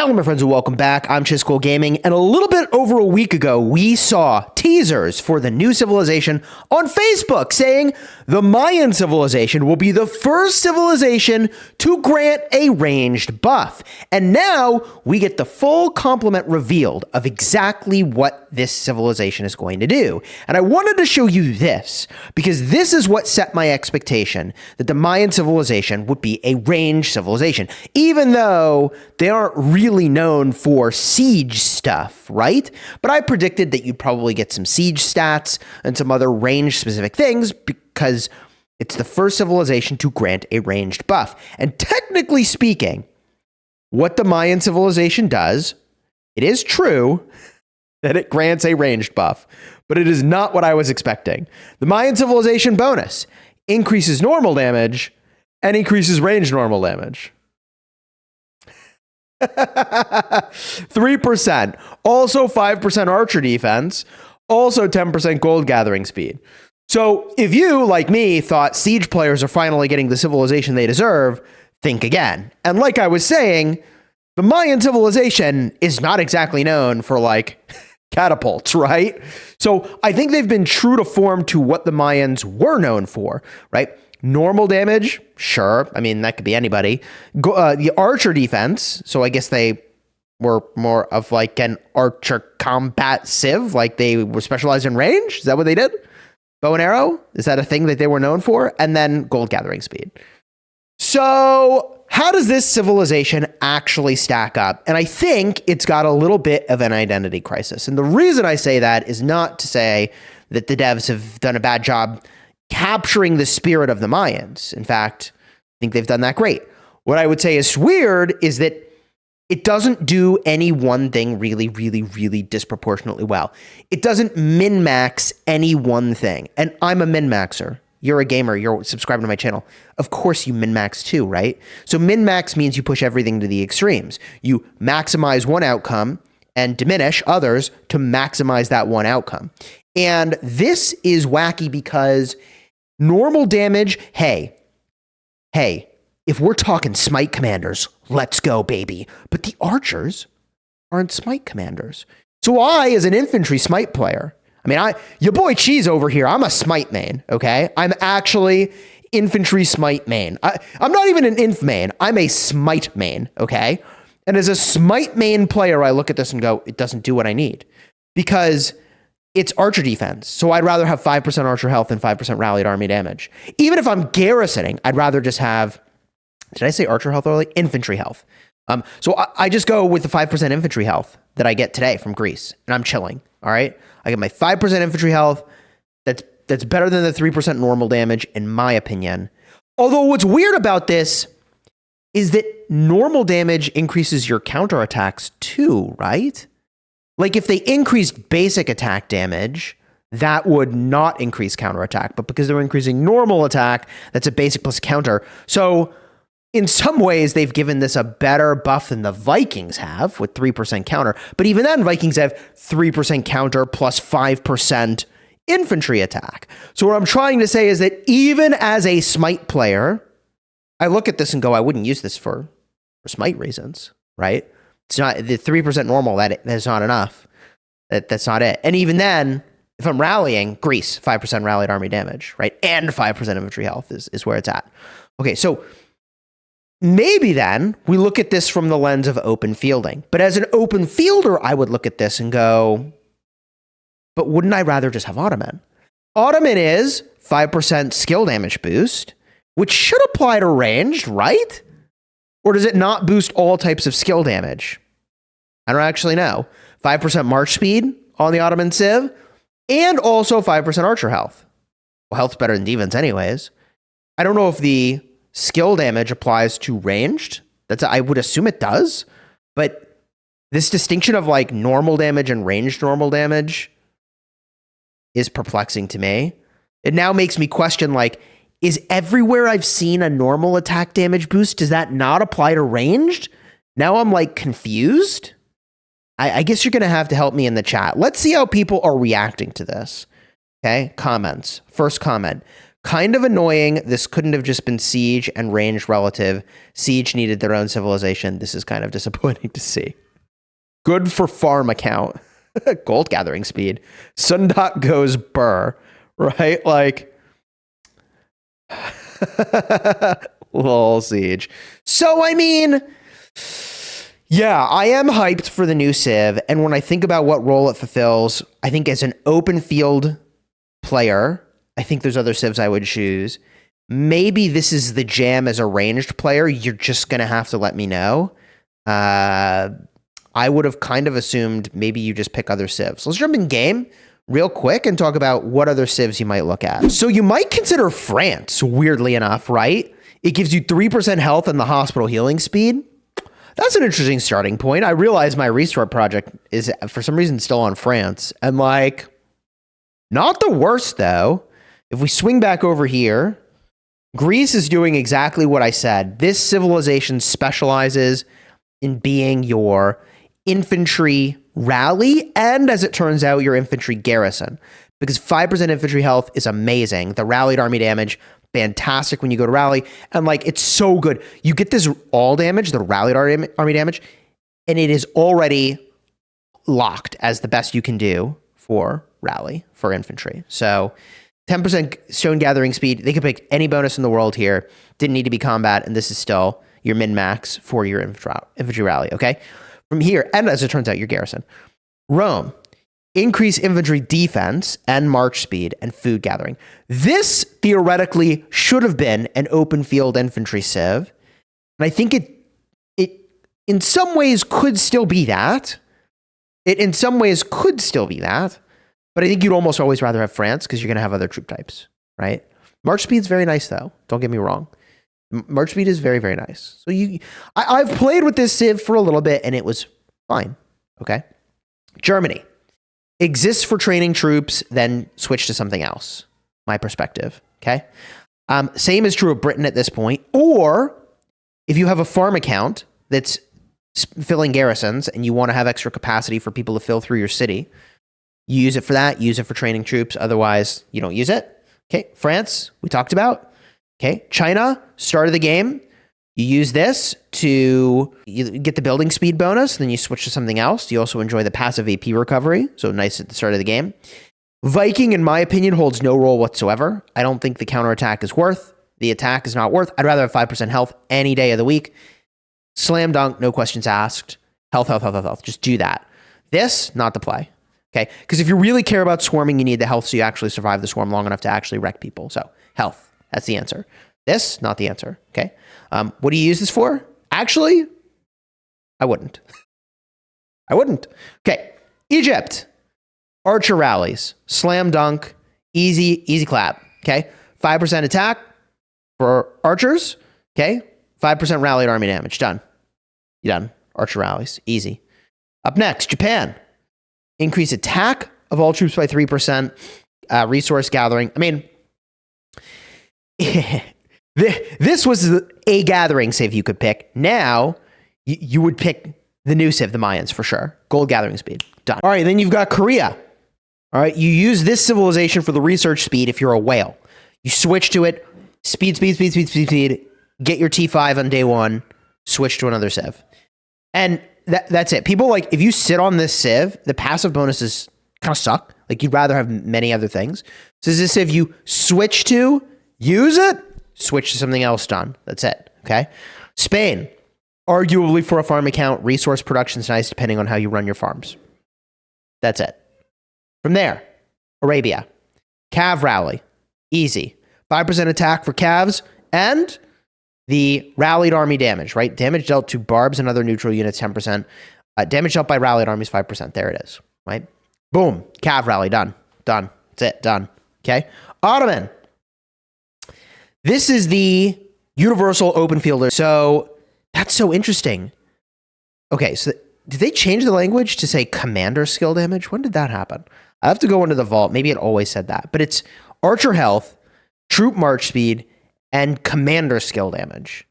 Hello, my friends, and welcome back. I'm Chisgule Gaming, and a little bit over a week ago, we saw teasers for the new civilization on Facebook saying the Mayan civilization will be the first civilization to grant a ranged buff. And now we get the full complement revealed of exactly what this civilization is going to do. And I wanted to show you this because this is what set my expectation that the Mayan civilization would be a ranged civilization, even though they aren't really known for siege stuff, right? But I predicted that you'd probably get some siege stats and some other range specific things because it's the first civilization to grant a ranged buff. And technically speaking, what the Mayan civilization does, it is true that it grants a ranged buff, but it is not what I was expecting. The Mayan Civilization bonus increases normal damage and increases ranged normal damage. 3%, also 5% archer defense, also 10% gold gathering speed. So if you, like me, thought siege players are finally getting the civilization they deserve, think again. And like I was saying, the Mayan civilization is not exactly known for like catapults, right? So I think they've been true to form to what the Mayans were known for, right? Normal damage, sure. I mean, that could be anybody. The archer defense, so I guess they were more of like an archer combat civ, like they were specialized in range. Is that what they did? Bow and arrow? Is that a thing that they were known for? And then gold gathering speed. So how does this civilization actually stack up? And I think it's got a little bit of an identity crisis. And the reason I say that is not to say that the devs have done a bad job capturing the spirit of the Mayans. In fact, I think they've done that great. What I would say is weird is that it doesn't do any one thing really, really, really disproportionately well. It doesn't min-max any one thing. And I'm a min-maxer. You're a gamer, you're subscribing to my channel. Of course you min-max too, right? So min-max means you push everything to the extremes. You maximize one outcome and diminish others to maximize that one outcome. And this is wacky because normal damage, hey, if we're talking smite commanders, let's go, baby. But the archers aren't smite commanders. So I, as an infantry smite player, I mean, your boy Cheese over here, I'm a smite main, okay? I'm actually infantry smite main. I'm not even an inf main. I'm a smite main, okay? And as a smite main player, I look at this and go, it doesn't do what I need because it's archer defense. So I'd rather have 5% archer health and 5% rallied army damage. Even if I'm garrisoning, I'd rather just have, did I say archer health early? Infantry health. So I just go with the 5% infantry health that I get today from Greece, and I'm chilling, all right? I get my 5% infantry health. That's better than the 3% normal damage, in my opinion. Although what's weird about this is that normal damage increases your counterattacks too, right? Like if they increased basic attack damage, that would not increase counterattack. But because they're increasing normal attack, that's a basic plus counter. So in some ways, they've given this a better buff than the Vikings have with 3% counter. But even then, Vikings have 3% counter plus 5% infantry attack. So what I'm trying to say is that even as a smite player, I look at this and go, I wouldn't use this for smite reasons, right? It's not the 3% normal. That's not enough. That's not it. And even then, if I'm rallying, Greece, 5% rallied army damage, right? And 5% infantry health is where it's at. Okay, so maybe then we look at this from the lens of open fielding. But as an open fielder, I would look at this and go, but wouldn't I rather just have Ottoman? Ottoman is 5% skill damage boost, which should apply to ranged, right? Or does it not boost all types of skill damage? I don't actually know. 5% march speed on the Ottoman Civ, and also 5% archer health. Well, health's better than defense anyways. I don't know if the skill damage applies to ranged. I would assume it does. But this distinction of like normal damage and ranged normal damage is perplexing to me. It now makes me question, like, is everywhere I've seen a normal attack damage boost, does that not apply to ranged? Now I'm like confused. I guess you're going to have to help me in the chat. Let's see how people are reacting to this. Okay, comments. First comment. Kind of annoying. This couldn't have just been siege and ranged relative. Siege needed their own civilization. This is kind of disappointing to see. Good for farm account. Gold gathering speed. Sundot goes burr, right? Like, lol, siege. So, I mean, yeah, I am hyped for the new Civ. And when I think about what role it fulfills, I think as an open field player, I think there's other Civs I would choose. Maybe this is the jam as a ranged player. You're just going to have to let me know. I would have kind of assumed maybe you just pick other Civs. Let's jump in game real quick and talk about what other Civs you might look at. So you might consider France, weirdly enough, right? It gives you 3% health and the hospital healing speed. That's an interesting starting point. I realize my restart project is, for some reason, still on France. And, like, not the worst, though. If we swing back over here, Greece is doing exactly what I said. This civilization specializes in being your infantry rally and, as it turns out, your infantry garrison. Because 5% infantry health is amazing. The rallied army damage, fantastic when you go to rally. And, like, it's so good. You get this all damage, the rallied army damage, and it is already locked as the best you can do for rally, for infantry. So 10% stone gathering speed. They could pick any bonus in the world here. Didn't need to be combat, and this is still your min-max for your infantry rally, okay? From here, and as it turns out, your garrison. Rome. Increase infantry defense and march speed and food gathering. This theoretically should have been an open field infantry civ. And I think it in some ways could still be that. It in some ways could still be that. But I think you'd almost always rather have France because you're going to have other troop types, right? March speed's very nice, though. Don't get me wrong. March speed is very, very nice. So I've played with this civ for a little bit, and it was fine, okay? Germany. Exists for training troops, then switch to something else. My perspective, okay? Same is true of Britain at this point. Or if you have a farm account that's filling garrisons and you want to have extra capacity for people to fill through your city, you use it for that, use it for training troops. Otherwise, you don't use it. Okay, France, we talked about. Okay, China, start of the game. You use this to get the building speed bonus, then you switch to something else. You also enjoy the passive AP recovery, so nice at the start of the game. Viking, in my opinion, holds no role whatsoever. I don't think the counterattack is worth. The attack is not worth. I'd rather have 5% health any day of the week. Slam dunk, no questions asked. Health, health, health, health, health. Just do that. This, not the play. Okay, because if you really care about swarming, you need the health so you actually survive the swarm long enough to actually wreck people. So health, that's the answer. This, not the answer. Okay, what do you use this for? Actually, I wouldn't. I wouldn't. Okay, Egypt, archer rallies, slam dunk, easy clap. Okay, 5% attack for archers. Okay, 5% rallied army damage. Done. You done. Archer rallies, easy. Up next, Japan. Increase attack of all troops by 3%. Resource gathering. I mean, this was a gathering civ you could pick. Now, you would pick the new civ, the Mayans, for sure. Gold gathering speed. Done. All right, then you've got Korea. All right, you use this civilization for the research speed if you're a whale. You switch to it. Speed. Get your T5 on day one. Switch to another civ. And that's it. People, like, if you sit on this civ, the passive bonuses kind of suck. Like, you'd rather have many other things. So this is a civ you switch to, use it, switch to something else, done. That's it, okay? Spain, arguably for a farm account, resource production's nice depending on how you run your farms. That's it. From there, Arabia, Cav rally, easy. 5% attack for Cavs, and the rallied army damage, right? Damage dealt to barbs and other neutral units, 10%. Damage dealt by rallied armies, 5%. There it is, right? Boom. Cav rally, done. That's it, done. Okay? Ottoman. This is the universal open fielder. So that's so interesting. Okay, so did they change the language to say commander skill damage? When did that happen? I have to go into the vault. Maybe it always said that. But it's archer health, troop march speed, and commander skill damage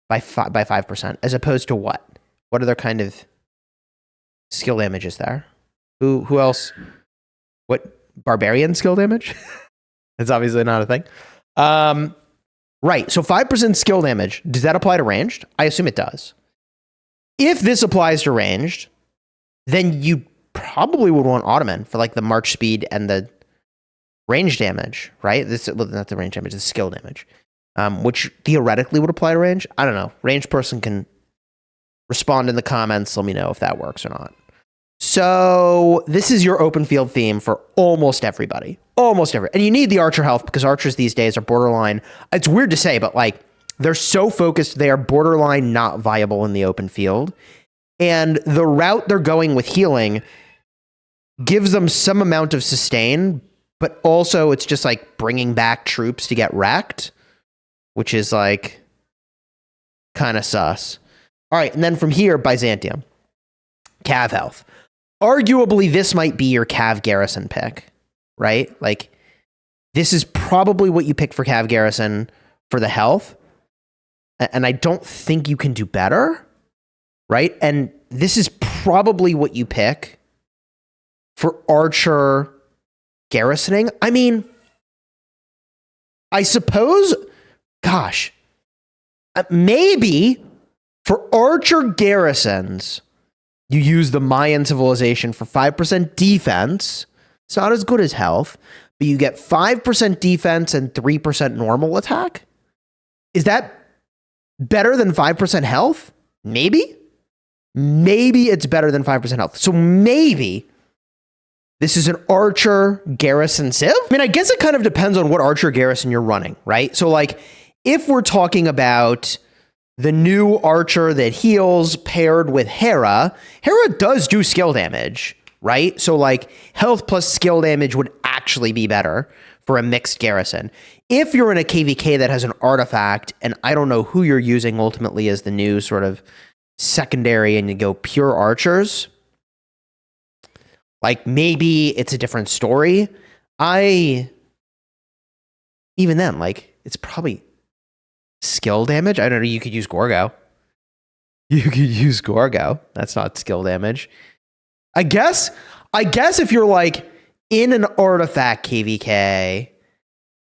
by 5%, as opposed to what? What other kind of skill damage is there? Who else? What, barbarian skill damage? That's obviously not a thing. Right. So 5% skill damage. Does that apply to ranged? I assume it does. If this applies to ranged, then you probably would want Ottoman for like the march speed and the range damage, right? Well, not the range damage, the skill damage, which theoretically would apply to range. I don't know. Ranged person can respond in the comments. Let me know if that works or not. So this is your open field theme for almost everybody. And you need the archer health because archers these days are borderline. It's weird to say, but like they're so focused, they are borderline not viable in the open field. And the route they're going with healing gives them some amount of sustain, but also it's just like bringing back troops to get wrecked, which is like kind of sus. All right, and then from here, Byzantium. Cav health. Arguably, this might be your Cav Garrison pick, right? Like, this is probably what you pick for Cav Garrison for the health. And I don't think you can do better, right? And this is probably what you pick for Archer garrisoning. I mean, I suppose, gosh, maybe for Archer garrisons, you use the Mayan Civilization for 5% defense. It's not as good as health, but you get 5% defense and 3% normal attack. Is that better than 5% health? Maybe. Maybe it's better than 5% health. So maybe this is an Archer Garrison Civ? I mean, I guess it kind of depends on what Archer Garrison you're running, right? So like, if we're talking about the new Archer that heals paired with Hera does do skill damage, right? So like, health plus skill damage would actually be better for a mixed garrison. If you're in a KVK that has an artifact, and I don't know who you're using ultimately as the new sort of secondary and you go pure archers, like maybe it's a different story. Even then, like it's probably skill damage. I don't know. You could use Gorgo. That's not skill damage. I guess if you're like in an artifact KVK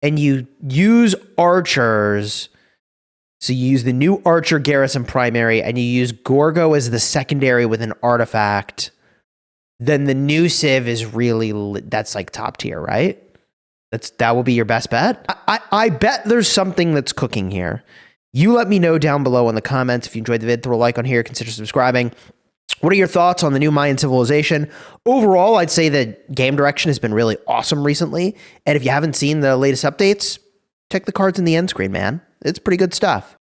and you use archers, so you use the new Archer Garrison primary and you use Gorgo as the secondary with an artifact, then the new Civ is really, that's like top tier, right? That will be your best bet. I bet there's something that's cooking here. You let me know down below in the comments. If you enjoyed the vid, throw a like on here, consider subscribing. What are your thoughts on the new Mayan Civilization? Overall, I'd say the game direction has been really awesome recently. And if you haven't seen the latest updates, check the cards in the end screen, man. It's pretty good stuff.